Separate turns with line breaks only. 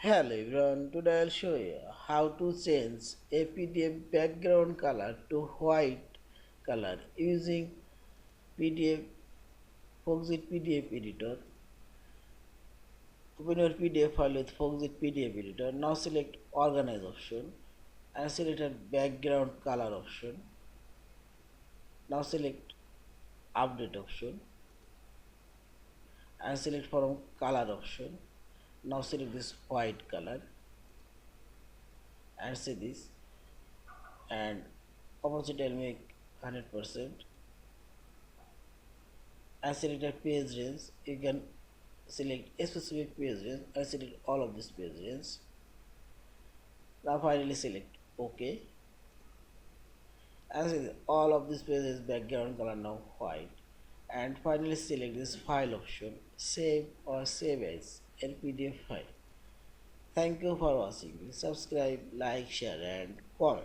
Hello everyone, today I'll show you how to change a PDF background color to white color using PDF Foxit PDF Editor. Open your PDF file with Foxit PDF Editor. Now select Organize option and select a background color option. Now select Update option and select from color option. Now select this white color and say this, and opacity I'll make 100%. And select a page range. You can select a specific page range and select all of these page range. Now finally select OK and select all of these pages background color now white, and finally select this file option, save or save as PDF file. Thank you for watching. Subscribe, like, share and comment.